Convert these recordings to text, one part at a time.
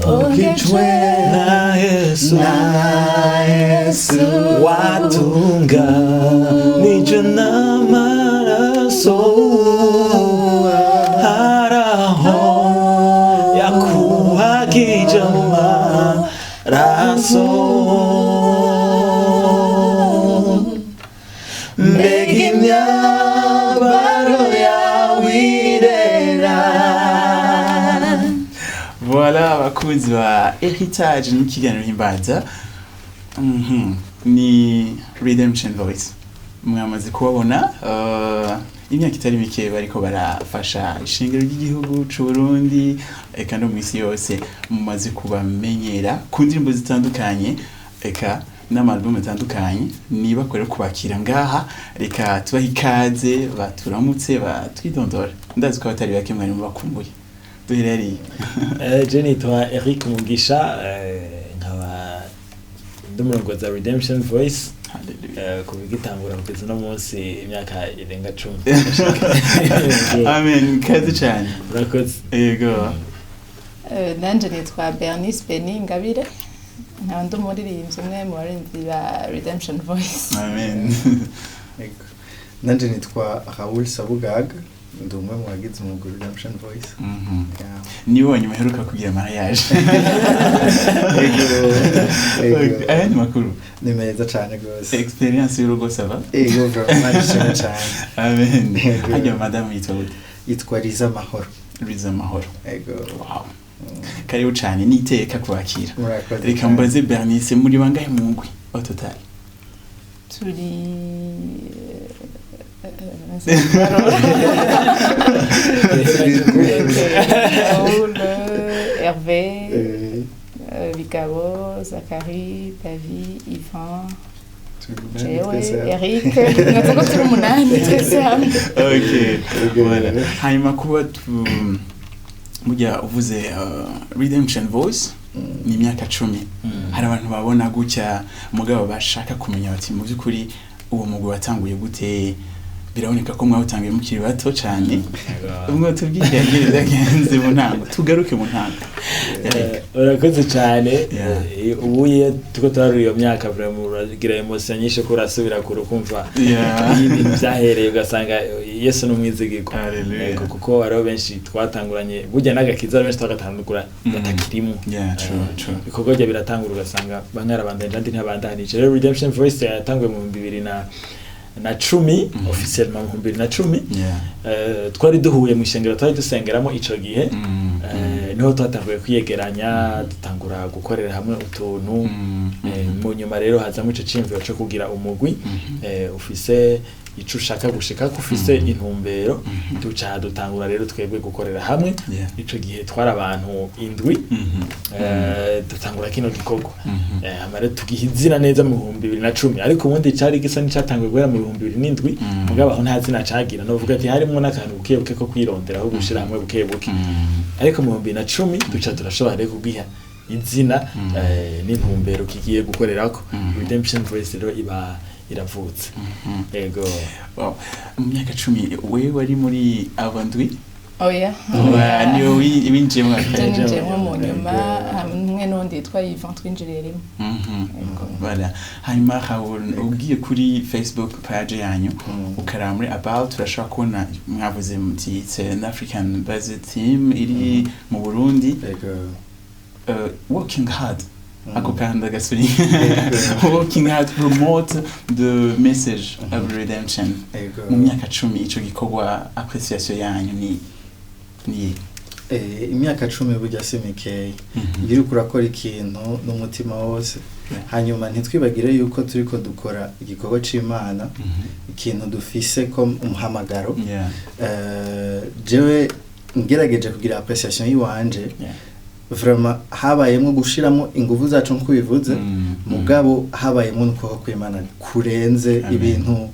Ukijwe na Yesu watunga nije n'amaraso haraho yakuhagije amaraso mbega imyambaro yawe irera. Voilà abakunzi ba Heritage n'ikiganiro himbaza ni Redemption Voice mwamaze kubabona imyaka itari mike bariko barafasha ishingiro ry'igihugu c'u Burundi eka no mw'isi yose mumaze kubamenyera ku ndirimbo zitandukanye eka n'amalbum atandukanye niba kore kubakira ngaha reka tubaha ikaze baturamutse batwidondora ndazi ko batari bake mwari mubakumbuye duherereye. Je nitwa Eric Mugisha nkaba ndumurongozi wa Redemption Voice kubigitangura kugeza no munsi imyaka irenga 10. Amen kazi cyane urakoze. Yego. Nanje nitwa Bernice Beni Ngabire nkaba ndumuririmbyi umwe mu barinzi ba Redemption Voice. Amen. Yego. Nanje nitwa Raoul Sabugaga ndumwe mu bagize umuguru Redemption Voice. Niwe wanyuma heruka kugira mariage. Ni makuru. Ni meza cyane gose. Experience y'urugo sava? Yego vraiment cyane. Amen. Hajya madame yitwa gute? Yitwa Liza Mahoro. Liza Mahoro. Yego. Wow. Karibu cyane niteka kubakira. Murakoze. Reka mbaze Bernice muri bangahe mu ngwi au total? Turi Hervé, Vicabo, Zachary, David, Yvan, Eric, nataka turi umunani twese hamwe. Okay. Voilà. Hanyuma kuba mujya uvuze Redemption Voice ni imyaka 10. Hari abantu babona gutya mugabo bashaka kumenya bati mu byukuri uwo mugabo watanguye gute biraboneka ko mwawutangiye mukiri bato cyane. Ubwo tubwigerageza genze mu ntango tugaruke mu ntango. Urakoze cyane. Ubuye tuko tarari iyo myaka uragira emotion nyinshi ko urasubira kurukumva ibintu byahereye ugasanga Yesu n'umwizigiko kuko baro benshi twatanguranye burya nagakiza benshi twagatandukura batakirimo. True. Ibikorwa bya biratangura ugasanga banarabandanye kandi ntabandanije. Redemption Voice yatanguye mu 2010 officiellement mu 2010. Twari duhuye mu ishengero twari dusengeramo ico gihe niho twatanguye kwiyegeranya dutangura gukorera hamwe utuntu mu nyuma rero hazamo ico cimviro cyo kugira umugwi ufise ico ushaka gushika ko ufise intumbero duca dutangura rero twebwe gukorera hamwe ico gihe twara abantu indwi dutangura kino gikorwa amare tugihizina neza mu 2010 ariko ubundi cari gisa n'icyatanguye guhera mu 2007 mugabo aho nta zina cagira novuga ati harimo n'akantu bukebuke ko kwirondera aho gushira hamwe bukebuke ariko mu 2010 duca turashobora rero kugiha izina n'intumbero kigiye gukorerako Redemption Voice rero iba iravutse. Yego. Wow. Mu myaka 10 wewe wari muri abandwi? Oya. Niyo winjiye mu akenje mu nyuma hamwe n'undi yitwa Yvan twinjiriye rimwe. Voilà. Hanyuma ugiye kuri Facebook page yanyu ukara muri about turashaka kubona mwavuze muti it's an African based team iri mu Burundi. Yego. Working hard. Ako kanda gasuri working hard to promote the message of redemption. Mu myaka 10 ico gikorwa appreciation yanyu ni imyaka 10 burya simike ngiri kurakora ikintu n'umutima wose hanyuma ntitwibagire yuko turiko dukora igikorwa c'Imana ikintu dufise ko umuhamagaro jewe ngerageje kugira appreciation yiwanje vraiment habayemo gushiramo ingufu zacu nko bivuze mugabo habayemo nuko kwimana kurenze ibintu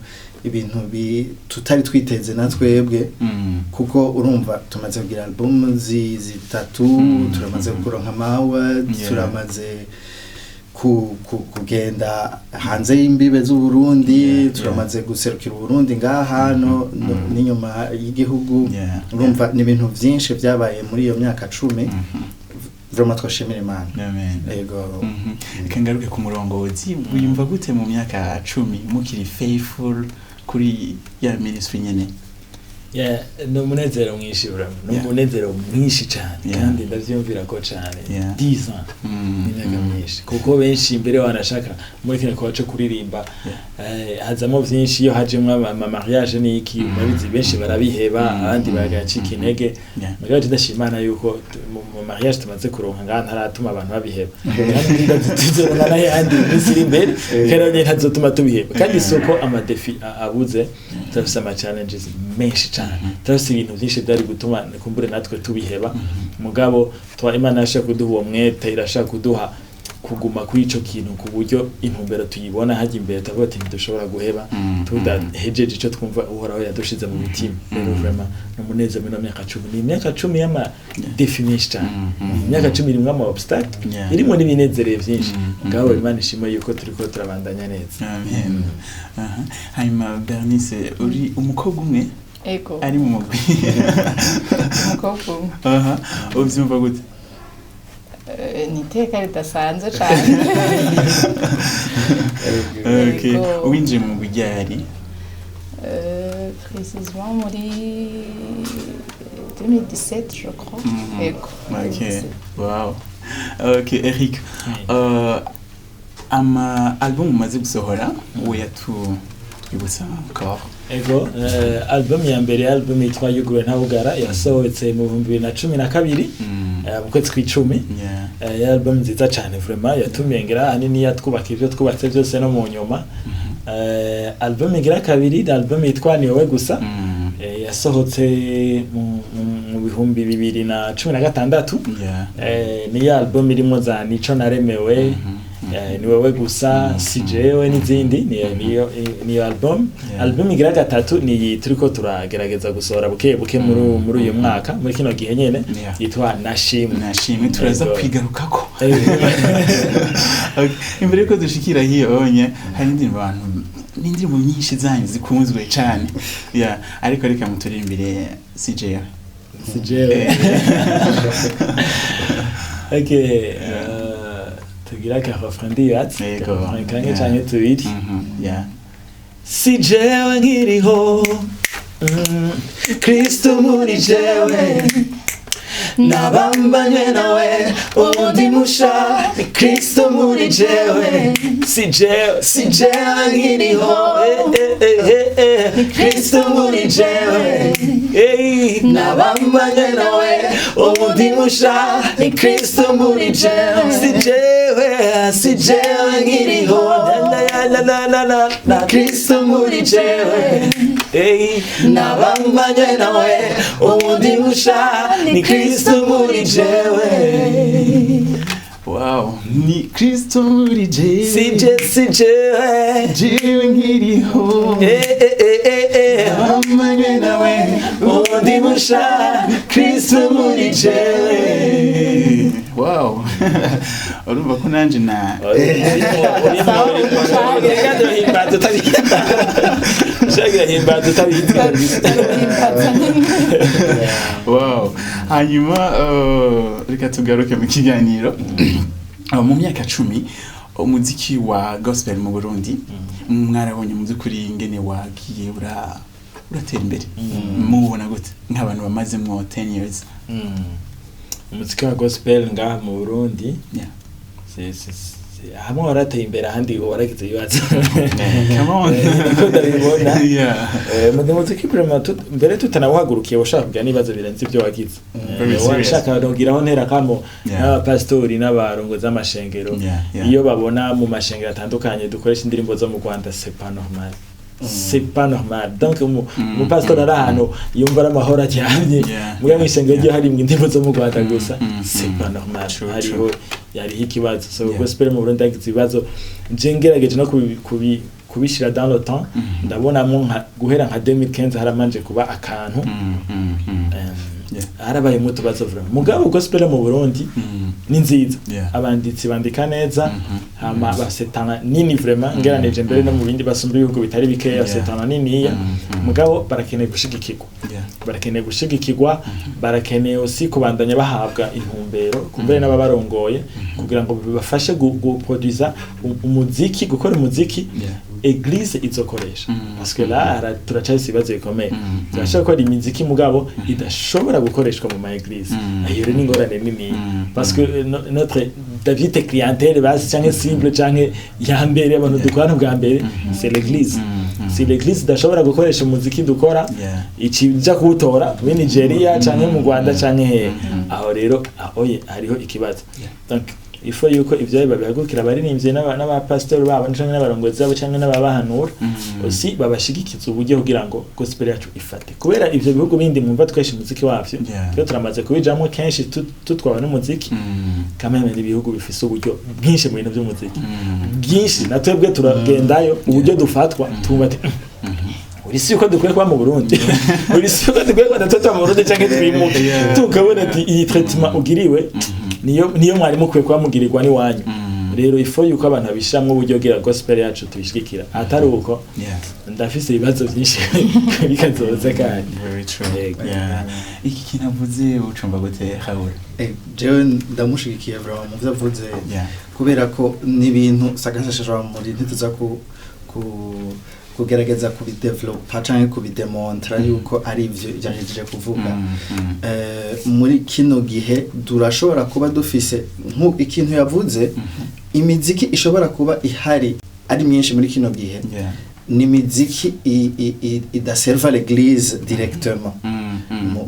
tutari twiteze natwebwe kuko urumva tumaze kugira album zitatu turamaze gukora nka mawa turamaze kugenda hanze y'imbibe z'u Burundi, turamaze guserukira Burundi ngaha n'inyuma y'igihugu. Urumva ni ibintu byinshi byabaye muri iyo myaka 10. Vraiment twashimira Imana. Yego. Kangaruke ku murongozi, wiyumva gute mu myaka 10 mukiri faithful kuri ya ministry nyene? No munezero mwinshi uramo, no munezero mwinshi cyane kandi ndavyumvira ko cyane 10 ans n'imyaka myinshi, kuko benshi imbere wanashaka muri kino kwacu kuririmba hazamo vyinshi, iyo hajemwe ama mariage n'iki babizi benshi barabiheba, abandi bagacika intege. Magaje ndashimana yuko mu mariage tumaze kuronka ngana ntaratuma abantu babiheba, kandi ndazituzerana naye andi misiri imbere kandi ntazotuma tubiheba, kandi soko amadefi abuze tafisa ama challenges menshi cyane, tafisa ibintu byinshi byari gutuma kumbure natwe tubiheba. Mugabo twa Imana yashaka kuduha uwo mwete, irashaka kuduha kuguma kuri ico kintu ku buryo intumbero tuyibona haje imbere, tavuga ati ntidushobora guheba tudahejeje ico twumva uhoraho yadushize mu mitima. Rero vraiment no munezero no myaka 10 ni myaka 10 y'ama definition, myaka 10 irimwe ama obstacle, irimo n'ibinezereye byinshi. Ngabo Imana ishimo yuko turiko turabandanya neza. Amen. Hanyuma Bernice, uri umukobwa umwe Ego. ari mu mugwi. Umukobwa umwe. Uvyumva gute? Ni iteka ridasanzwe cyane. Okay. Winjiye mu mugwi ryari? Précisément muri 2017 je crois. Ego. Okay. Wow. Okay, Eric. Ama album umaze gusohora we twibutsa encore. Ego, album ya mbere, album yitwa Yuguwe Ntabugara, yasohotse mu 2012 mu kwezi kw'icumi. Ya album nziza cyane vraiment, yatumye ngira hanini yatwubaka ivyo twubatse byose no mu nyuma. Album igira kabiri, album yitwa Ni Wowe Gusa, yasohotse mu 2016. Ni ya album irimo za Nico Naremewe, Ni Wowe Gusa, Si Jewe n'izindi. Niyo album igira gatatu ni turiko turagerageza gusohora buke muri uyu mwaka, muri kino gihe nyene, yitwa Nashimwe. Turaza kwigarukako. Imbere ko dushikira hiyo onye hari n'indirimbo nyinshi zanyu zikunzwe cyane. Ariko reka muturimbire Si Jewe. Okay. Tugira ka refrendi yatsi. Kange cyane tubiri. Si jewe nkiriho, Kristo muri jewe, nabambanye nawe ubundi musha, Kristo muri jewe. Si jewe nkiriho, Kristo muri jewe, nabambanye nawe ubundi musha, Kristo muri jewe. Si jewe nkiriho, Kristo muri jewe, nabambanye nawe ubundi musha, ni Kristo muri jewe. Wow, ni Kristo muri jewe. Si jewe nkiriho, nabambanye nawe ubundi musha, Kristo muri jewe. Wow. Urumva ko nanje na Wow. Hanyuma reka tugaruke mu kiganiro. Mu myaka 10 umuziki wa gospel mu Burundi mwarabonye mu byukuri ingene wagiye uratera imbere. Mubona gute nk'abantu bamaze mu 10 years? Umuziki wa gospel nga mu Burundi hamwe warateye imbere ahandi waragize ibibazo. Come on. Mu muziki mbere tutanawuhagurukiye washaka kugira n'ibibazo birenze ibyo wagize. Washaka nogiraho ntera kamo n'abapastori n'abarongozi z'amashengero, iyo babona mu mashengero atandukanye dukoresha indirimbo zo mu Rwanda, c'est pas normal. C'est pas normal. Donc mu pastor ari ahantu yumva amahoro cyane, muri mwishengero ryo hari indirimbo zo mu Rwanda gusa, c'est pas normal. Hariho yari ikibazo. So gospel mu Burundi yagize ibibazo, nje ngerageje no kubishira dans le temps. Ndabona mu guhera nka 2015 haramanje kuba akantu harabaye mu tubazo vraiment. Mugabo gospel mu Burundi ni nziza, abanditsi bandika neza, hama basetana nini vraiment ngeranije mbere no mu bindi basumba ibihugu bitari bikeya basetana nini mugabo barakeneye gushigikirwa barakeneye gushigikirwa barakeneye aussi kubandanya bahabwa intumbero kumbere n'ababarongoye kugira ngo bibafashe guproduza umuziki gukora umuziki Eglise izokoresha parce que là turacahise ibibazo bikomeye turashaka gukora imiziki mugabo idashobora gukoreshwa mu ma eglise ayo rero ni ingorane nini parce que notre David clientèle base cyangwa cible cyangwa ya mbere abantu dukorana bwa mbere c'est l'église si l'église idashobora gukoresha umuziki dukora ikija kuwutora muri Nigeria cyangwa mu Rwanda cyangwa he aho rero oye hariho ikibazo donc ifo yuko ivyo babihagurukira abaririmbye n'abapastor babo cyangwa n'abarongozi babo cyangwa n'ababahanura aussi babashigikiza uburyo kugira ngo gospel yacu ifate kubera ivyo bihugu bindi mwumva twesha umuziki wavyo rero turamaze kubijamwo kenshi tutwawe n'umuziki kameme ibihugu bifise uburyo bwinshi mu bintu by'umuziki bwinshi natwebwe turagendayo uburyo dufatwa tumva urisi uko dukwiye kuba mu Burundi urisi uko dukwiye kuba mu Burundi cyangwa twimuke tukabona ati iyi traitement ugiriwe niyo mwari mukwiye kuba mugirirwa ni wanyu rero ifo yuko abantu babishamwe uburyo bwira gospel yacu tubishigikira atari uko ndafise ibibazo byinshi bikazoza kandi very true iki kinavuze ucumba gute Raoul jewe ndamushigikiye vraiment mu byavuze kubera ko ni ibintu sagashashara muri ntituza kugerageza kubidevelopa canke kubidemontra yuko ari ivyo yajeje kuvuga muri kino gihe durashobora kuba dufise ikintu yavuze imiziki ishobora kuba ihari ari myinshi muri kino gihe ni miziki idaserva l'église directement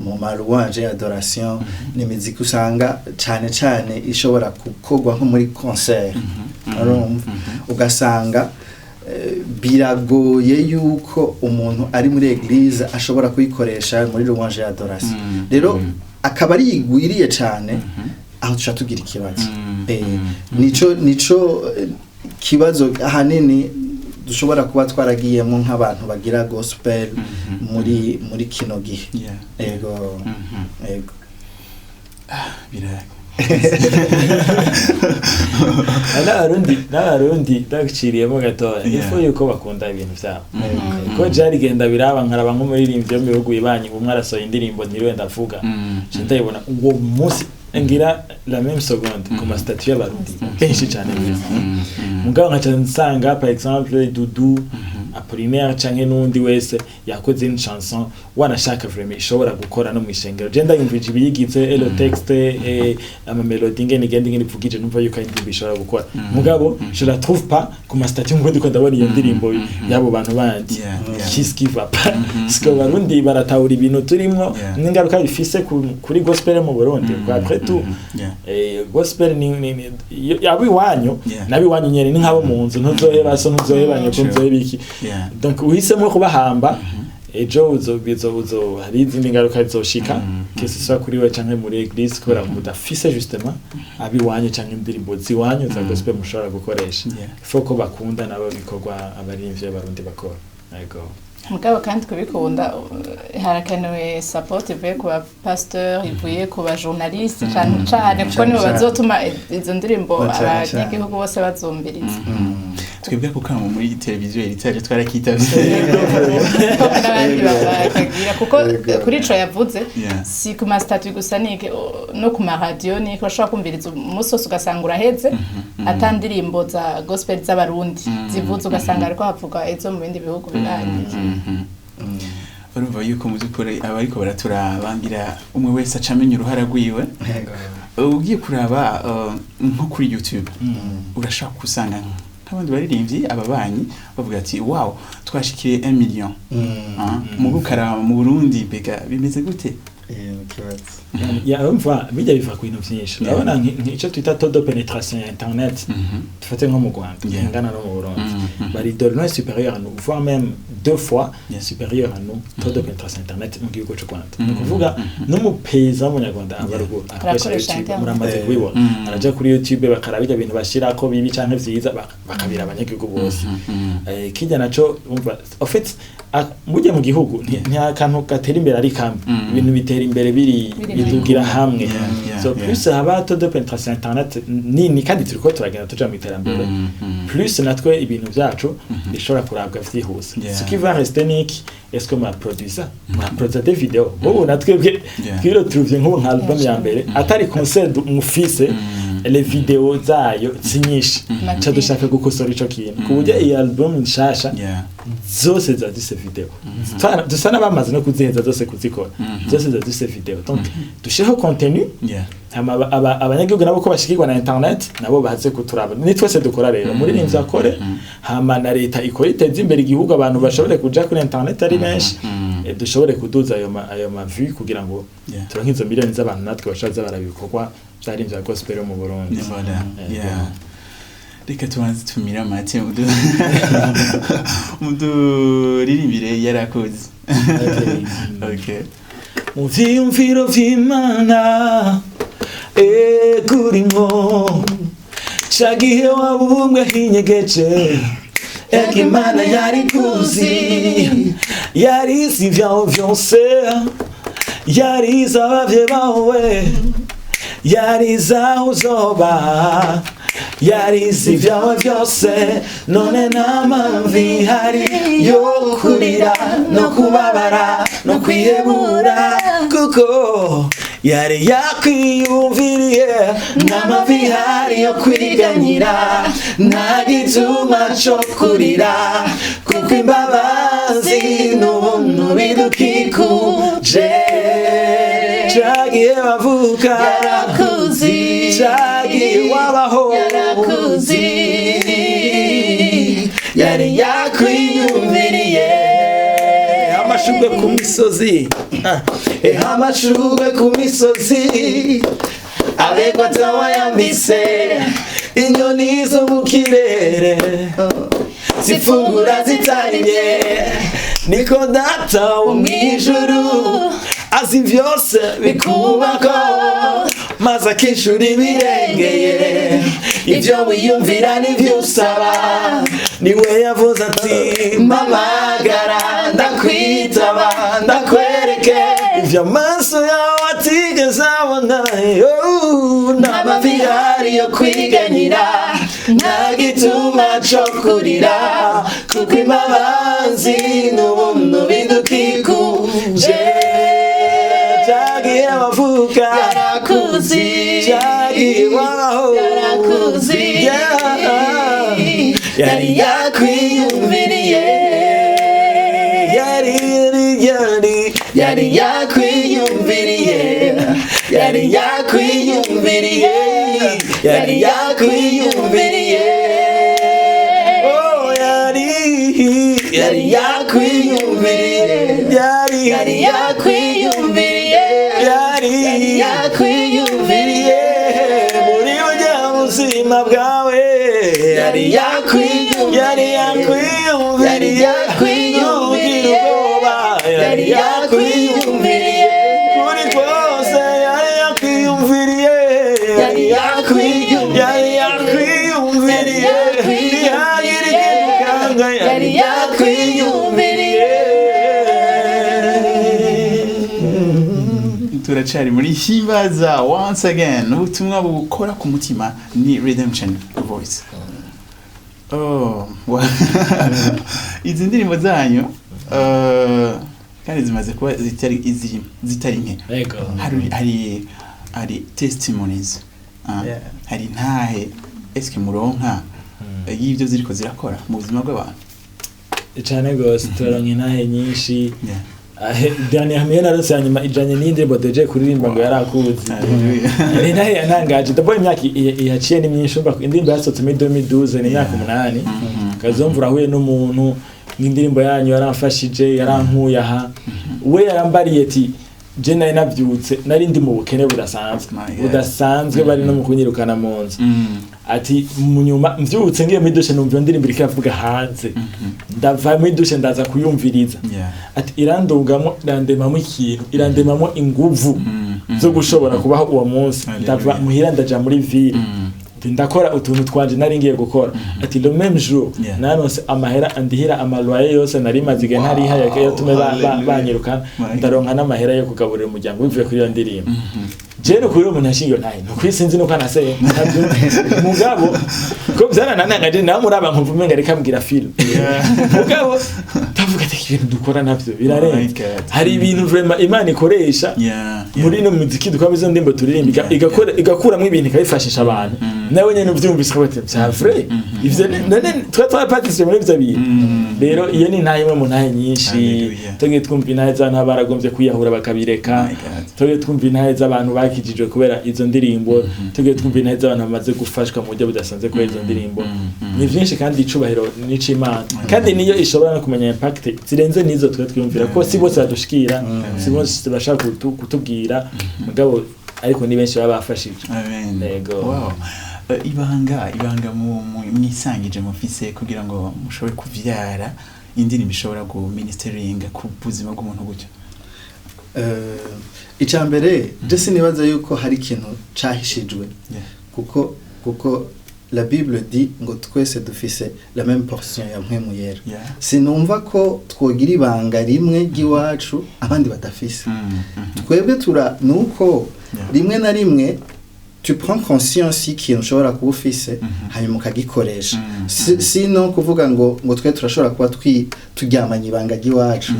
mu malouange adoration ni miziki usanga cane ishobora gukorwa nko muri concert ugasanga biragoye yuko umuntu ari muri eglise ashobora kuyikoresha muri louange ya adoration rero akaba ari yigwiriye cyane aho tuca tugira ikibazo nico kibazo ahanini dushobora kuba twaragiyemo nk'abantu bagira gospel muri kino gihe ego biraga n'abarundi ndagiciriyemo gatoya ifo yuko bakunda ibintu vyabo ko jari genda biraba nkaraba nk'umuririmbyi wo mu bihugu bibanyi umwe arasohoye indirimbo ntiriwe ndavuga ndayibona uwo munsi ngira la même seconde comme statut y'abarundi benshi cyane mugabo nkaca nsanga par exemple Dudu Apollinaire canke nundi wese yakoze une chanson wanashaka vraiment ishobora gukora no mwishengero je ndayumvije ibiyigize le texte ama melodie ngene nivugije numva yuko indirimbo ishobora gukora mugabo je la trouve pas comme statut ngo ndiko ndabona iyo ndirimbo yabo bantu bandi qu'est-ce qui va pas parce que barundi baratawura ibintu turimo n'ingaruka bifise kuri gospel mu Burundi après tout gospel ni yabi wanyu nabi wanyu nyene ni nkabo mu nzu ntuzoheba so ntuzohebanye ko nzohebiki donc uhisemo kubahamba ejo uzo hari izindi ngaruka zizoshika kese swa kuri we canke muri eglise kubera ko mudafise justement abi wanyu canke indirimbo ziwanyu za gospel mushobora gukoresha foko bakunda nabo bikorwa abarimvye barundi bakora yego mugabo kandi kubikunda harakenewe support ivuye ku pasteur ivuye ku ba journaliste cyane kuko nibo bazotuma izo ndirimbo abanyagihugu bose bazumbiriza twebwe kukamo muri televiziyo itaje twarakitavye kuko kuri ico yavuze si ku ma statut gusa nike no ku ma radio niko ushobora kumviriza umusoso ugasanga uraheze atandirimbo za gospel z'abarundi zivuze ugasanga ariko havuga izo mu bindi bihugu birangiye urumva yuko muzikore abariko baraturabambira umwe wese acamenya uruhara rwiwe ugiye kuraba nko kuri YouTube urashaka kusanga nk'abandi baririmbyi ababanyi bavuga ati wow twashikiye 1 million mu gukara mu Burundi bega bimeze gute umva bijya biva ku bintu byinshi urabona nk'icyo twita taux de pénétration ya internet dufate nko mu Rwanda ingana no mu Burundi bari d'origine supérieure à nous voire même 2 fois supérieur à nous taux de pénétration internet mu gihugu cy'u Rwanda ni kuvuga no mu peza mu Rwanda abarugo akoresha muramaze kubibona araja kuri YouTube bakarabira ibintu bashira ko bibi cyane vyiza bakabira abanyagihugu bose kijya naco umva en fait mujye mu gihugu nta kantu gatera imbere ari kamwe ibintu bitera imbere bidugira hamwe so plus haba to de penetration internet nini kandi turiko turagenda tuja mu iterambere plus natwe ibintu byacu bishobora kurabwa vyihuse ce qui va rester niki est-ce que ma producer des vidéos natwe bwiro trouver nko album ya mbere atari concert umufise les vidéos zayo zinyinshi cha dushaka gukosora ico kintu kuburyo iyi album nshasha zose za dise video dusana bamaze no kuziheza zose kuzikora zose za dise video donc dushireho contenu abanyagihugu nabo ko bashikirwa na internet nabo baze kuturaba ni twese dukora rero muri nimvya kore hama na leta ikora iteza imbere igihugu abantu bashobore kuja kuri internet ari benshi dushobore kuduza ayo ma vue kugira ngo turonke izo miliyoni z'abantu natwe bashaza barabikorwa byari imvya gospel mu Burundi reka tubanze tumira mate ririmbire yarakoze okay mu vyiyumviro vy'Imana kurimo cagihe wabubumwe hinyegeje Imana yari kuzi yarizi vyaho vyose yarizi abavye bawe yarizi aho uzoba yarizi vyawe vyose none namavi hari yo kurira no kubabara no kwiyebura kuko yari yakwiyumviriye namavi hari yo kwiganyira nta gituma co kurira kuko imbabazi n'ubuntu bidukikuje cagiye bavuka yarakuzi cagiye wabaho yarakuzi yari yakwiyumviriye amashurwe ku misozi amashurwe ku misozi abegwa tawayambise inyoni zo mu kirere zifungura zitarimye niko data wo mwijuru azi vyose bikubako maze akishura ibirengeye ivyo wiyumvira n'ivyo usaba niwe yavuze ati mpamagara ndakwitaba ndakwereke ivyo amaso yawe atigeze abona n'amavi hari yo kwiganyira nta gituma co kurira kuko imbabazi n'ubuntu bidukikuje cagiye bavuka yarakuzi cagiye wabaho yarakuzi yari yakwiyumviriye yari yakwiyumviriye yari yakwiyumviriye yari yakwiyumviriye oh yari yakwiyumviriye yari yakwiyumviriye yari yakwiyumviriye muri ujya buzima bwawe yari yakwiyumviriye yari yakwiyumviriye yari yakwiyumviriye kuri kose yari yakwiyumviriye yari yakwiyumviriye yari yakwiyumviriye turacari muri himbaza once again ubutumwa bukora ku mutima ni Redemption Voice. Izi ndirimbo zanyu kandi zimaze kuba zitari nke hari testimonies hari ntahe eske muronka y'ivyo ziriko zirakora mu buzima bw'abantu cyane gose turonka intahe nyinshi Dani hamwe na rose hanyuma ijanye n'indirimbo deje kuririmba ngo yarakuzi intahe yantangaje ndabona imyaka yaciye ni myinshi umva indirimbo yasohotse muri 2012 ni imyaka 8 kazomvura huye n'umuntu n'indirimbo yanyu yaramfashije yarankuye aha we yarambariye ati je nari navyutse nari ndi mu bukene budasanzwe bari no mu kunyirukana mu nzu ati munyuma mvyutse ngiye muri dushe numva ndirimbo ikavuga hanze ndava muri dushe ndaza kuyumviriza ati irandungamo irandemamo ikintu irandemamo inguvu zo gushobora kubaho uwo munsi ndava muhira ndaja muri ville ndakora utuntu twanje nari ngiye gukora ati le même jour nanonse amahera andihira amaloyer yose nari maziga ntari haya yatume banyirukana ndaronka n'amahera yo kugaburira umuryango bivuye kuri iyo ndirimbo jeno kuri umuntu ashingiye naye no kwisinzi no kanase mugabo ko byana nanangaje namuraba nkumva ngo reka mbwira film mugabo tavuga ati ibintu dukora navyo birarenze hari ibintu vraiment Imana ikoresha muri no muziki dukomeza ndimbo turirimba igakuramwe ibintu ikabifashisha abantu nawe nyene uvyumvise ko bati bya vrai ivyo none twa participer muri byo bintu rero iyo ni ntaye imwe mu ntaye nyinshi toge twumva intaye z'abantu baragombye kwiyahura bakabireka toge twumva intaye z'abantu bakijijwe kubera izo ndirimbo toge twumva intaye z'abantu bamaze gufashwa mu buryo budasanzwe kubera izo ndirimbo ni vyinshi kandi icubahiro n'icimana kandi niyo ishobora no kumenya impact zirenze nizo twe twumvira ko si bose badushikira si bose bashaka kutubwira mugabo ariko ni benshi baba bafashije yego wow ibanga mwisangije mufise kugira ngo mushobore kuvyara indirimbo ishobora ku ministeringa ku buzima bw'umuntu gutyo icambere je nibaza yuko hari ikintu cahishijwe kuko la Bible dit ngo twese dufise la même portion ya mpwemu yera sinumva ko twogira ibanga rimwe giwacu abandi badafise twebwe nuko rimwe na rimwe tu prends conscience y'ikintu ushobora kuba ufise hanyuma ukagikoresha sino kuvuga ngo twe turashobora kuba turyamanye ibanga ry'iwacu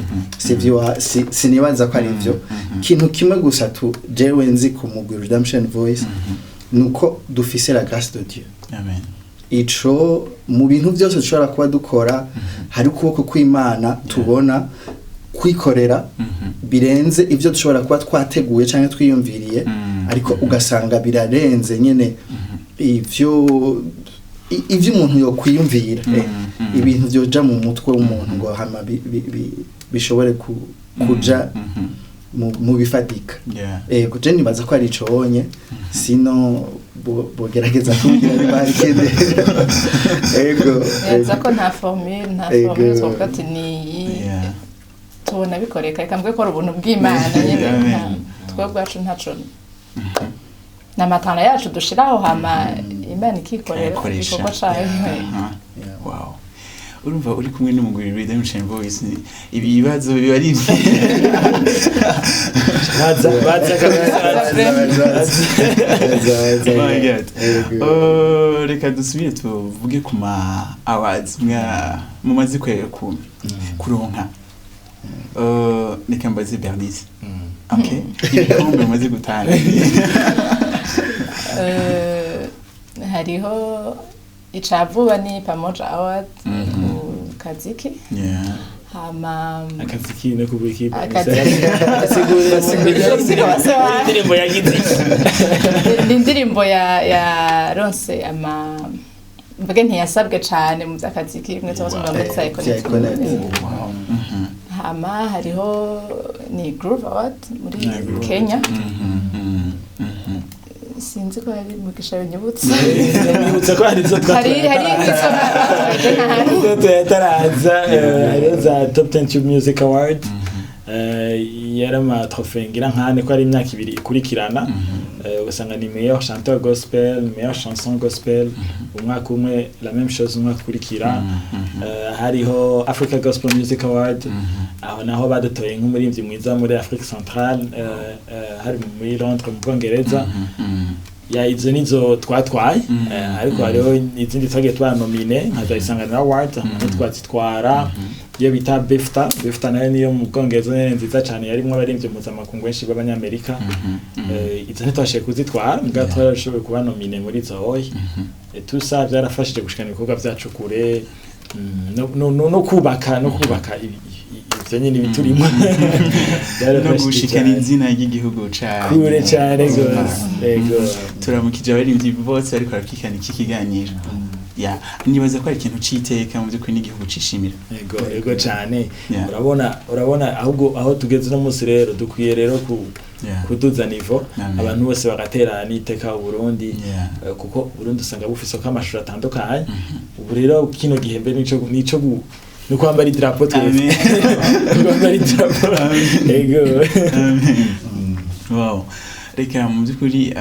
sinibaza ko ari ivyo ikintu kimwe gusa jewe nzi ku mugwi Redemption Voice nuko dufise la grâce de Dieu. Amen. Ico mu bintu byose dushobora kuba dukora hari ukuboko kw'Imana tubona kwikorera birenze ivyo dushobora kuba twateguye canke twiyumviriye ariko ugasanga birarenze nyene ivyo umuntu yo kwiyumvira ibintu byoja mu mutwe w'umuntu ngo hama bishobore kuja mu bifatika je nibaza ko ari ico wonye sino bogerageza kugira bari kende yaza ko nta formule twovuga ati ni tubona bikoreka ikambwe ko ubuntu bw'Imana nyene twe bwacu ntaco n'amatana yacu dushiraho hama Imana ikikorera igikorwa cayo wow urumva uri kumwe n'umugwi Redemption Voice ibibazo bibari reka dusubire tuvuge ku ma awards mu mazi kuronka reka mbaze Bernice okay ibikombe mumaze gutanga hariho icavuba ni Pamoja Award kaziki hama akaziki no kubiki indirimbo ya giti indirimbo ya ronse ama mbege ntiyasabwe cyane mu zakaziki mwe cyose mu mutsaye hama hariho ni Groove Award muri Kenya sinzi ko ari mu gisharo nyibutse ko hari zo twataraza za Top 10 Tube Music Award yarama trophée ngira nkane ko ari imyaka ibiri ikurikirana ugasanga ni meilleur chanteur gospel meilleure chanson gospel umwaka umwe la même chose umwaka ukurikira hariho Africa Gospel Music Award aho naho badutoye nk'umuririmbyi mwiza muri Afrique Centrale hari muri Londres mu Bwongereza ya izo nizo twatwaye ariko hariho izindi twagiye twanomine nka Isanganiro Award twatwara iyo bita BEFTA nayo niyo mu Bwongereza nziza cyane yarimo abaririmbyi mpuzamakungu benshi b'abanyamerika izo ntitwashe kuzitwara mbwa twarashoboye kuba nomine muri izo hoye tusa byarafashije gushikana ibikorwa byacu kure no kubaka ivyo nyine biturimo no gushikana izina ry'igihugu cyane kure cyane yego turamukije abaririmbyi bose ariko arakikana iki kiganiro ya nibaza ko ari ikintu citeka mu by'ukuri n'igihugu cishimira yego cyane urabona ahubwo aho tugeze no munsi rero dukwiye rero kuduza nivo abantu bose bagatera niteka Burundi kuko Burundi usanga bufise ko amashuri atandukanye ubu rero kino gihembe nico no kwambara idrapo twese kwambara idrapo yego wow reka mu by'ukuri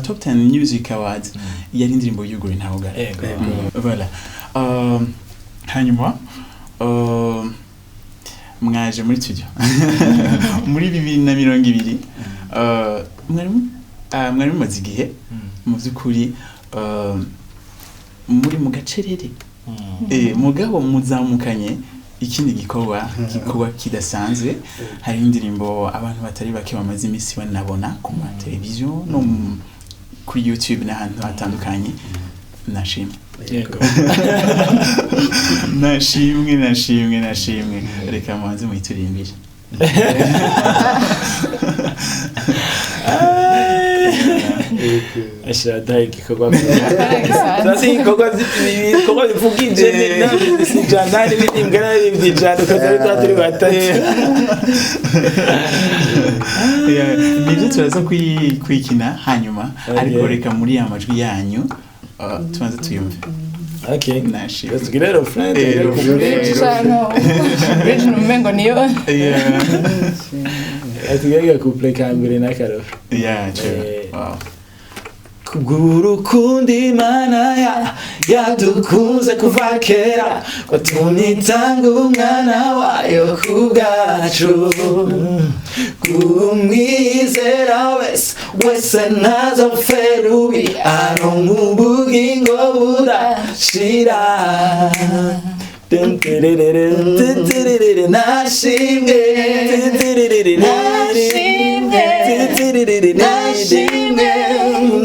top 10 music awards yari indirimbo y'ugure ntahoga voilà hanyuma mwaje muri studio muri 2020 mwari mumaze igihe mu by'ukuri muri mu gacerere mugabo muzamukanye ikindi gikorwa kidasanzwe hari indirimbo abantu batari bake bamaze imisi banabona ku ma televiziyo no kuri YouTube n'ahantu hatandukanye nashimwe yego nashimwe reka mubanze muyituririmbire ashada igikorwa igikorwa bivugije si jandani n'imbwa n'ibyijana ukaza turi batatu nibyo turaza kwikina hanyuma ariko reka muri ya majwi yanyu tubanze tuyumve. Okay, nashimwe let's get it friend. Original mengo niyo. Yeah. Atugaga couple kambere na karo. Yeah, true. Wow. Kugurukundo Imana yadukunze kuva kera watunitanga umwana wayo kubwacu kumwizera wese ntazapfe rubi aronka ubugingo budashira nashimwe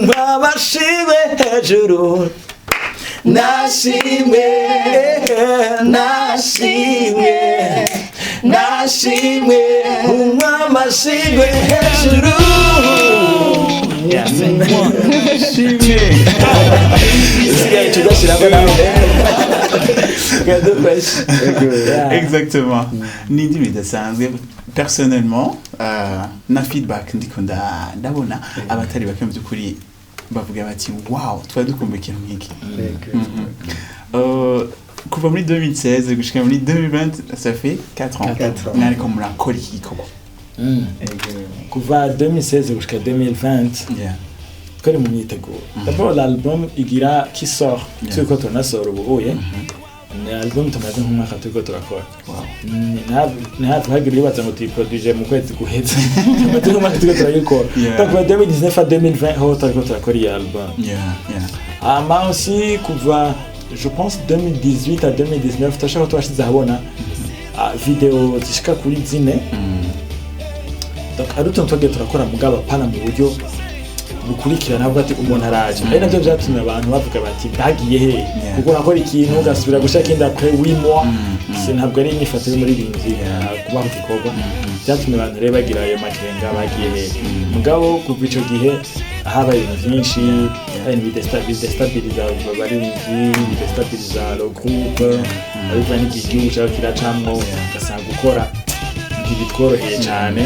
babashimwe hejuru nashimwe umwamashimwe hejuru Exactement. Nindi bidasanzwe personnellement na feedback ndiko ndabona abatari bake mu byukuri bavuga bati wow twari dukumbuye ikintu nk'iki. Kuva muri 2016 gushika muri 2020 ça fait 4 ans. Nariko murakora iki gikorwa. Kuva 2016 gushika 2020 twari mu myiteguro. D'abord l'album igira qui sort turiko tunasohora ubuye. Ni album tumaze nk'umwaka turiko turakora. Ntabwo hagira ibibazo ngo tuyiproduce mu kwezi guheza. Tumaze nk'umwaka turiko turayikora. Kuva 2019 à 2020 ho turiko turakora iyi album. Ama aussi kuva je pense 2018 à 2019 tashaka twashize habona video zishika kuri zine. Donc aruto twagiye turakora mugaba pana mu buryo bukurikirana avuga ati umuntu araje ari navyo byatumye abantu bavuga bati bagiye he kuko nakora ikintu ugasubira gushaka inda après 8 mois ntabwo ari inyifato yo muri rinzi kuba mu gikorwa byatumye abantu rero bagira ayo makenga bagiye he mugabo kuva ico gihe habaye ibintu byinshi hari bidestabiliza abarinzi bidestabiliza le groupe ariko n'igihugu cyawe kiracamwo ugasanga gukora ntibitworoheye cyane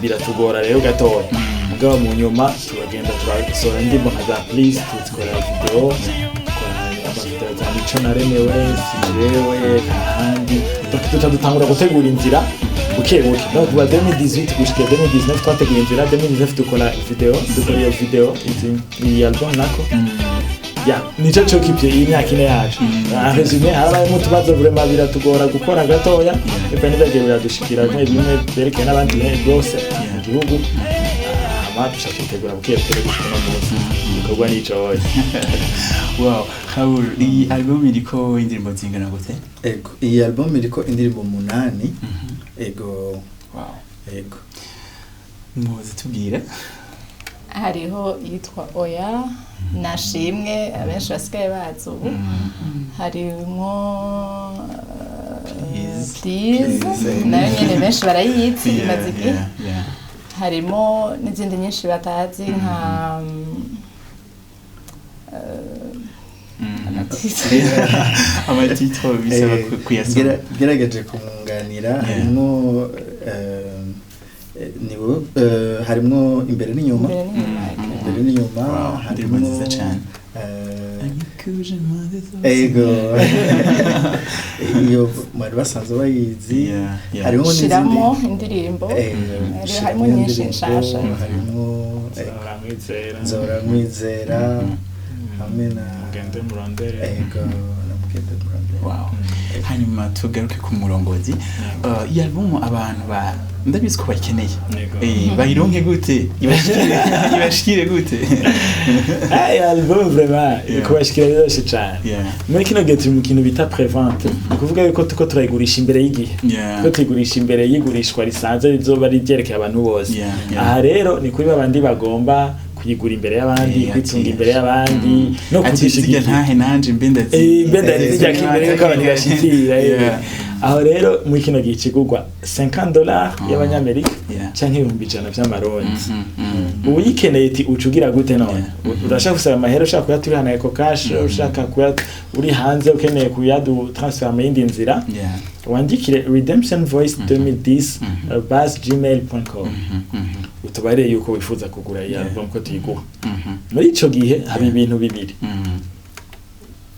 biratugora rero gatoya mugabo mu nyuma turagenda turasohora indirimbo nka za please tukora video amavideo za mico naremewe sirewe kandi dutangura gutegura inzira bukebuke no kuva 2018 gushika 2019 twateguye inzira 2019 dukora iyo video iyi album nako nico cyo kipye iyi myaka ine yacu resume harabayemo tubazo vraiment biratugora gukora gatoya epfo nibyo biradushikira bimwe berekana n'abandi bose mu gihugu amatusha tutegura bukebuke gushika no munsi bikorwa n'ico wowe. Wow, Raoul, iyi album iriko indirimbo zingana gute? Ego, iyi album iriko indirimbo 8. Ego. Wow. Ego. Muze tubwire. Hariho yitwa Oya nashimwe abenshi basigaye bazi ubu harimo please nayo nyene benshi barayizi imaze igihe harimo n'izindi nyinshi batazi nka amatitro bisaba kuyasoma gerageje kumwunganira harimo niwo harimo imbere n'inyuma harimo nziza cyane kuje impande zose. Ego. Iyo mwari basanzwe bayizi. Harimo shiramo indirimbo. Harimo nyinshi nshasha. Harimo Nzora Mwizera. Hamwe na Mugende Murondere. Ego na Mugende Murondere. Wow. Hanyuma tugaruke ku murongozi. Iyi album abantu ndabizi ko bakeneye. Bayironke gute? Ibashikire gute? Ay album vraiment kubashikira biroshe cyane. Muri kino gihe turi mu kintu bita prevente. Kuvuga yuko tuko turayigurisha imbere y'igihe. Ko tuyigurisha imbere y'igurishwa risanzwe rizoba ryerekeye abantu bose. Aha rero ni kuri babandi bagomba kuyigura imbere y'abandi, kwitunga imbere y'abandi, no kudishigikira ntahe nanje mbendazi zijya kimbere ko abantu bashikira. Aho rero muri kino gihe kigurwa $50 y'abanyamerika canke $100 vy'amarundi. Uyikeneye iti ucugira gute none? Urashaka gusaba amahera, ushaka kuyaturihana eko cash, ushaka uri hanze ukeneye kuyadu transfer mu yindi nzira. Wandikire Redemption Voice 2010@gmail.com. Utubare yuko wifuza kugura iyi album ko tuyiguha. Muri ico gihe hari ibintu bibiri.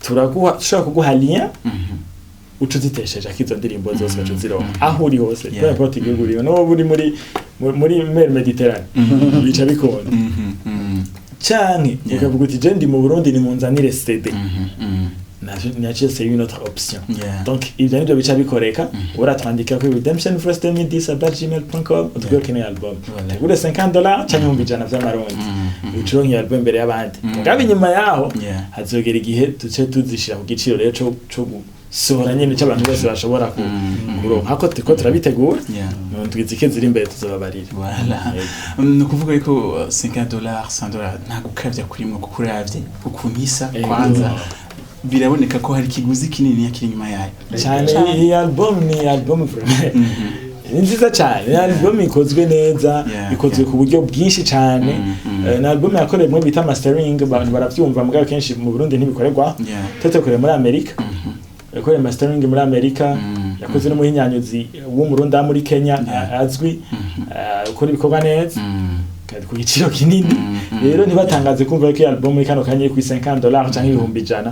Tushaka kuguha lien ucuzitesheje akizo ndirimbo zose bacuzironka aho uri hose kwa importe iguriwe no buri muri mer Mediterane bica bikona cyane ukavuga uti je ndi mu Burundi ni munzanire CD naje c'est une autre option donc ibyo nibyo bica bikoreka uratwandika kuri Redemption Voice 2010@gmail.com utugokene album ugure $50 cyangwa $100 vy'amarundi ucuronke album imbere y'abandi ngabe nyuma yaho hazogera igihe tuce tuzishira ku giciro rero cyo sohora nyine cy'abantu bose bashobora kuronka hako tiko turabitegura ntwizike ziri imbere tuzobabarira no kuvuga ko $50 $100 nta gukavya kurimwe kuko uravye ukunyisa kwanza biraboneka ko hari kiguzi kinini yakiri nyuma yayo cyane iyi album ni nziza cyane ni album ikozwe neza ikozwe ku buryo bwinshi cyane ni album yakoreye bita mastering abantu baravyumva mugabo kenshi mu Burundi ntibikorerwa tetekoreye muri Amerika yakoreye mastering muri Amerika yakoze no muhinyanyuzi w'umurundi muri Kenya azwi ukora ibikorwa neza kandi ku giciro kinini rero ntibatangaze kumva ko album ikano kanye ku $50 cyangwa $100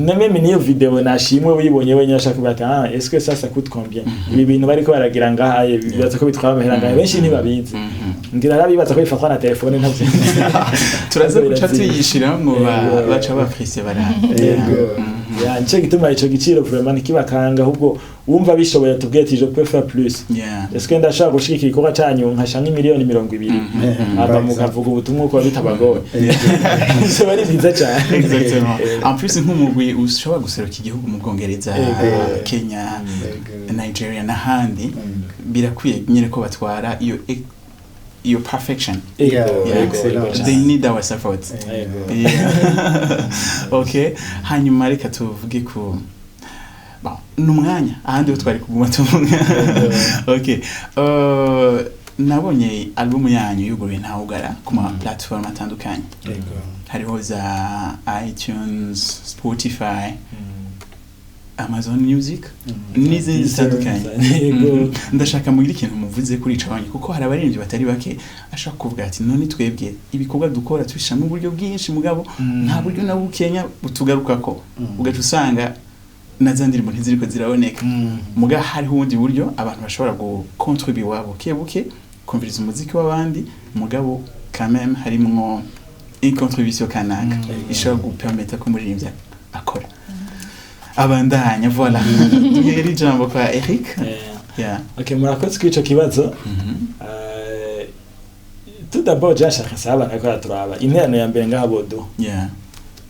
même niyo video nashimwe uyibonye wenye ashaka bata est-ce que ça coûte combien ibi bintu bariko baragira ngaha bibaza ko bitwara amahera ngaha benshi ntibabizi ngira rabibaza ko bifatwa na telefone ntavyo turaza guca tuyishira mu baca bafrise bara ya nce gituma ico giciro vraiment kibakanga ahubwo wumva bishoboye tubwiye ati je peux faire plus est-ce que ndashaka gushikira ikora cyanyu nkashanga $200,000 aba mukavuga ubutumwa uko bitabagoye so bari biza cyane exactement en plus nk'umugwi ushobora guseruka igihugu mu Bwongereza Kenya Nigeria n'ahandi birakwiye nyine ko batwara your perfection. They need our support. Okay. Hanyuma reka tuvuge ku numwanya ahandi utwari kuguma tuvuga. Okay. Nabonye album yanyu yuguruye ntawugara ku ma platform atandukanye. Hariho za iTunes, Spotify, Amazon Music n'izindi zitandukanye. Ndashaka mugira ikintu muvuze kuri ico banyu kuko hari abaririmbyi batari bake ashaka kuvuga ati none twebwe ibikorwa dukora tubishamo uburyo bwinshi mugabo nta buryo na bukenya butugarukako ugaca usanga nazandirimo ntiziriko ziraboneka muga hariho ubundi buryo abantu bashobora gucontribuer wabo buke kumviriza umuziki w'abandi mugabo quand même harimo une contribution kanaka ishobora gupermettre ko umuririmbyi akora abandanya voilà duhera ijambo kwa Eric. Okay, murakoze kwico kibazo. Tout d'abord jashaka saba nakora turaba interano ya mbere ngabodo.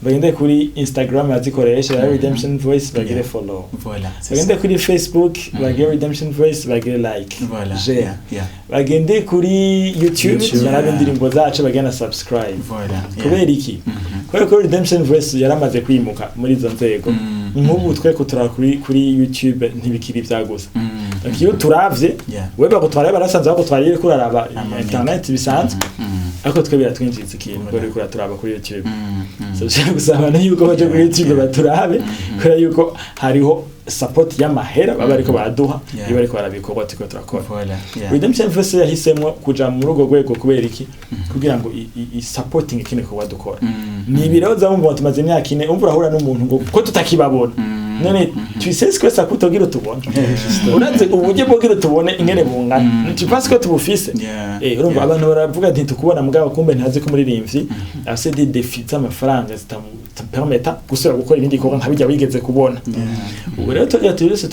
Bagende kuri Instagram azikoresha Redemption Voice bagire follow. Voilà. Bagende kuri Facebook bagire Redemption Voice bagire like. Voilà. Bagende kuri YouTube barabe indirimbo zacu bagena subscribe. Voilà. Kubera iki? Ko Redemption Voice yaramaze kwimuka muri izo nzego. Nk'ubu twe ko tura kuri YouTube ntibikiri byagusa. Iyo turavye weba gutwara barasanze aho gutwara kuri araba internet bisanzwe ariko twe biratwinjiriza ikintu ngo riko turaba kuri YouTube so cyangwa gusabana yuko baje kuri YouTube baturabe kubera yuko hariho support y'amahera baba ariko baduha iyo bariko barabikorwa tiko turakora Redemption Voice yahisemwe kuja mu rugo rwego kubera iki kugira ngo i supporting ikine ko wadukora ni biroza mu tumaze imyaka ine umvura hura n'umuntu ngo ko tutakibabona none twisese ko sakutogira tubona uraze ubuje bogira tubone ingene bungana ntipaske ko tubufise urumva abantu baravuga nti tukubona mugabo kumbe ntazi ko muri rimvyi afise des défis amafaranga zitapermeta gusura gukora ibindi bikorwa nka bijya wigeze kubona rero tugira turese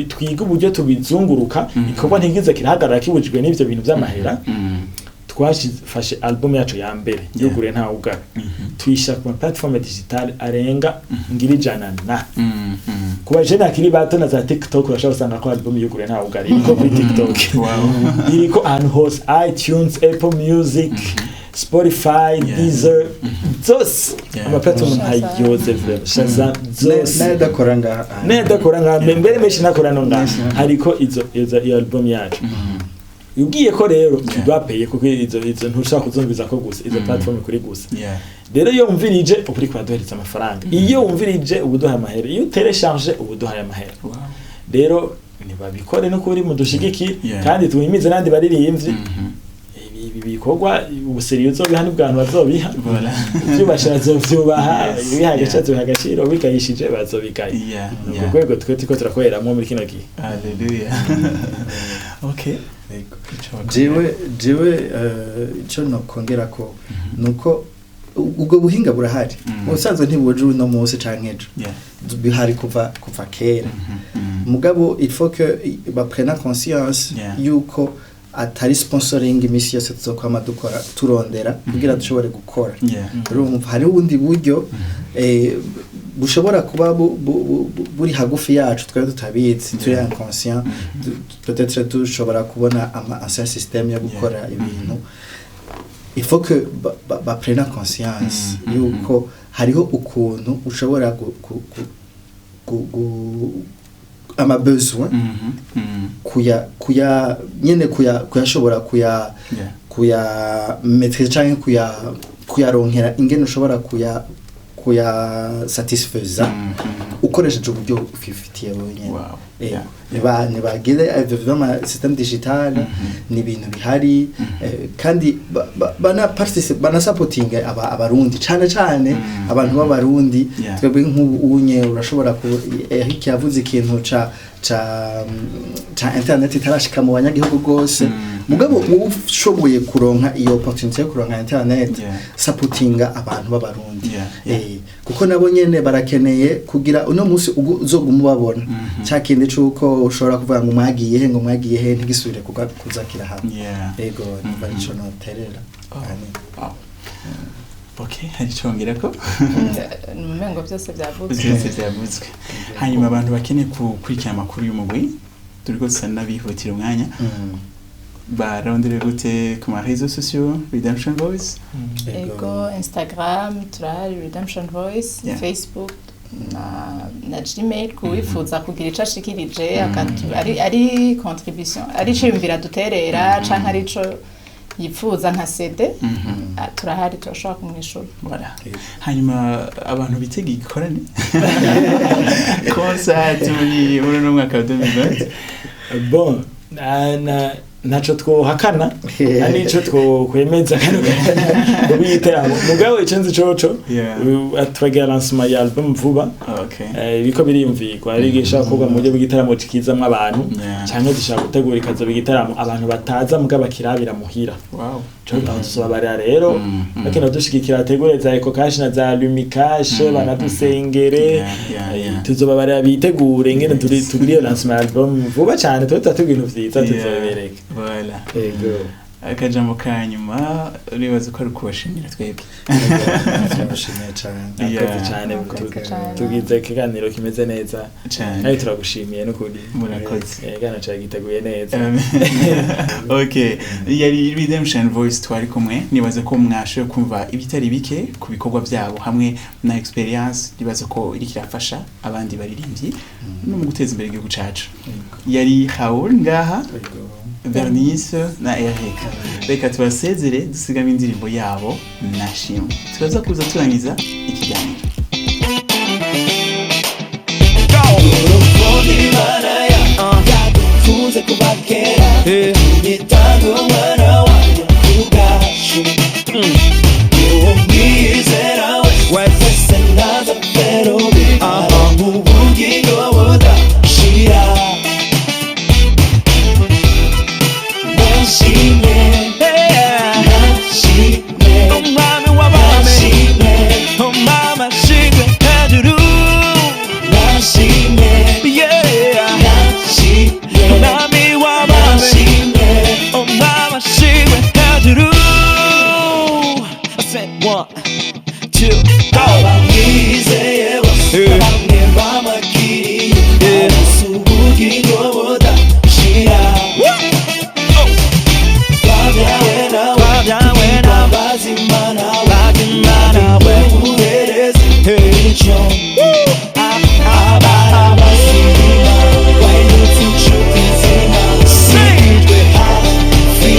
twiga uburyo tubizunguruka ikorwa ntigize kirahagarara kibujijwe n'ivyo bintu by'amahera twashifashe album yacu ya mbere yugure nta ugara tuyisha ku platform digital arenga ngiri jana na kuba je nakiri bato na za TikTok urashobora usanga ko album yugure nta ugara iriko kuri TikTok iriko ahantu hose iTunes, Apple Music, Spotify, Deezer, zose amaplatform ntayoze vraiment Shazam zose nedakora nga mbere meshi nakora nonga hariko izo album yacu ugiye ko rero bapeye kuko izo ntushaka kuzumviza ko gusa izo platform kuri gusa rero iyo umvirije ukuri kwadohereza amafaranga iyo umvirije ubuduha amahera iyo telecharge ubuduha amahera rero nibabikore no kuri mudushigiki kandi tuhimize nandi baririmbye bikorwa ubuseriyo bihani bwantu bazobiha byo bashazo byubaha bihagashatse hagashiro bikayishije bazobikaye ubwo tiko turakoreramo muri kino gihe haleluya okay jewe ico nokongera ko nuko ubwo buhinga burahari ubusanzwe ntibuje no munsi canke ejo bihari kuva kera mugabo il faut que baprena conscience yuko atari sponsoring imisi yose tuzokwama dukora turondera kugira dushobore gukora urumva hari ubundi buryo bushobora kuba buri hagufi yacu twari tutabizi turi inconscient peut-être dushobora kubona ancien système yo gukora ibintu il faut que baprena conscience yuko hariho ukuntu ushobora ama besoin kuyashobora kuya maîtriser canke kuyaronkera ingene ushobora kuya satisfaiza ukoresheje uburyo ufifitiye wenyine bagire ama système digital ni ibintu bihari kandi bana supporting abarundi cyane abantu b'abarundi twebwe nk'ubunye urashobora yavuze ikintu ca internet itarashika mu banyagihugu gose mugabo ushoboye kuronka iyo opportunity yo kuronka internet supportinga abantu b'abarundi kuko nabo nyene barakeneye kugira uno munsi uzoguma babona cyakindi cuko ushobora kuvuga ngo mwagiye he ntigisubire kuzakira hamwe yego nico noterera okay hari cyongera ko numengo byose byavuzwe hanyuma abantu bakeneye kukurikira amakuru y'umugwi turiko sana bihutira umwanya barondere gute ku ma réseaux sociaux Redemption Voice ego Instagram turahari Redemption Voice Facebook na Gmail kuwifuza kugira ico ashikirije ari contribution ari cimvira duterera canke ari ico yifuza nka CD turahari turashaka kumwishura voilà hanyuma abantu bitega ikorane concert muri no mwaka wa 2020 bon naco twohakana ani ico twokwemeza kano ubiteramo mugabo icenze coco atwagira lancement ya album vuba biko biriyumvikwa ari gisha kuba mu buryo bw'igitaramo cikizamwe abantu canke dushaka gutegura ikazo bw'igitaramo abantu bataza mugaba kirabira muhira tuzobarira rero bakina dushigikira ategureza Eco Cash na za Lumicash banadusengere tuzobabarira bitegure ingene turi lancement album vuba cyane tutategura ibintu vyiza tuzobereka voilà ego akajambo kanyuma uribaza ko ari kubashimira twebwe turabashimiye cyane tugize ikiganiro kimeze neza cyane turagushimiye no kuri murakoze gana cyagiteguye neza okay yari Redemption Voice twari kumwe nibaza ko mwashoye kumva ibitari bike ku bikorwa byabo hamwe na experience nibaza ko iri kirafasha abandi baririmbyi no mu guteza imbere igihugu cacu yari Haul ngaha Bernice na Eric reka tubasezere dusigamo indirimbo yabo nashimwe turaza kuza turangiza ikiganiro kuze kubakera nitanga umwana wanjye kugashu uwo mwizera wese naza pero mu bugingo budashira nashimye umwami w'abami umwami ashimwe hejuru nashimye umwami w'abami umwami ashimwe hejuru. I said 1, 2, go. Abamwizeye bose bamwe bamakiriye bose ubugingo budashira twabyawe nawe bazimana we uhereze icyo abasirima wahindutse inshuti zina sigwe hafi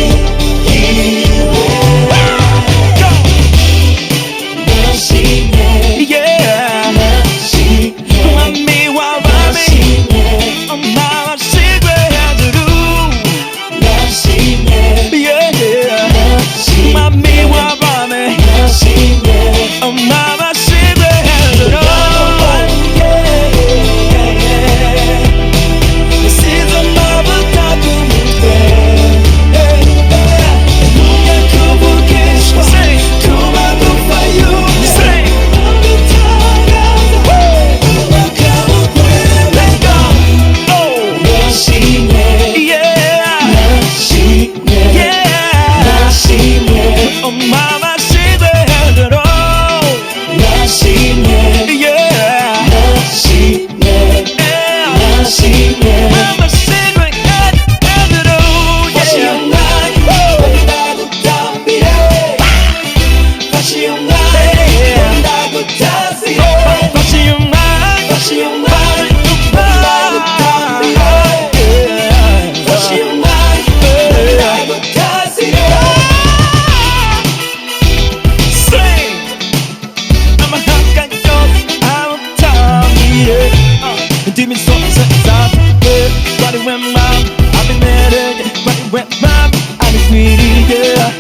yiwe nashimye umwami w'abami umwami ashimwe hejuru nashimye umwami w'abami umwami ashimwe hejuru. Nasize amavuta ku mutwe ntumye kuvugishwa kuba gupfa yumye agutangaza bakamukwemeza nashimye umwami ashimwe hejuru nashimye umwami ashimwe hejuru. Fashe umwanya ndagutambire fashe umwanya ndagutazire fashe umwanya ndagutambire fashe umwanya ndagutazire. Sing, I'm a hot guy, I'm a Tommy, Demon songs inside, body went mom, I've been mad, body went mom, I've been greedy, yeah.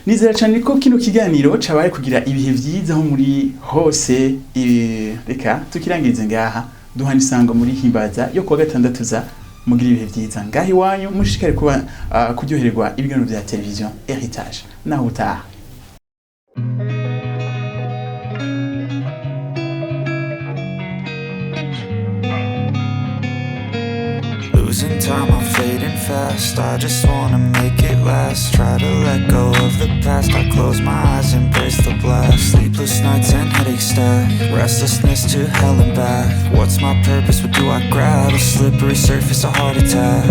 nizera cyane ko kino kiganiro cabaye kugira ibihe vyiza aho muri hose reka tukirangirize ngaha duhana isango muri himbaza yo kuwa gatandatu za mugira ibihe vyiza ngaha iwanyu mushikare kuba kuryohererwa ibiganiro vya televiziyo Heritage naho utaha. Losing time, I'm fading fast. I just wanna make it last. Try to let go of the past. I close my eyes, embrace the blast. Sleepless nights and headaches stack. Restlessness to hell and back. What's my purpose? What do I grab? A slippery surface, a heart attack.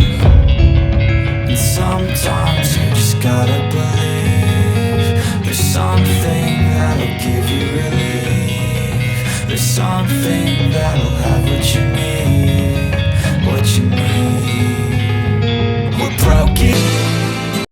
And sometimes you just gotta believe there's something that'll give you relief. There's something that'll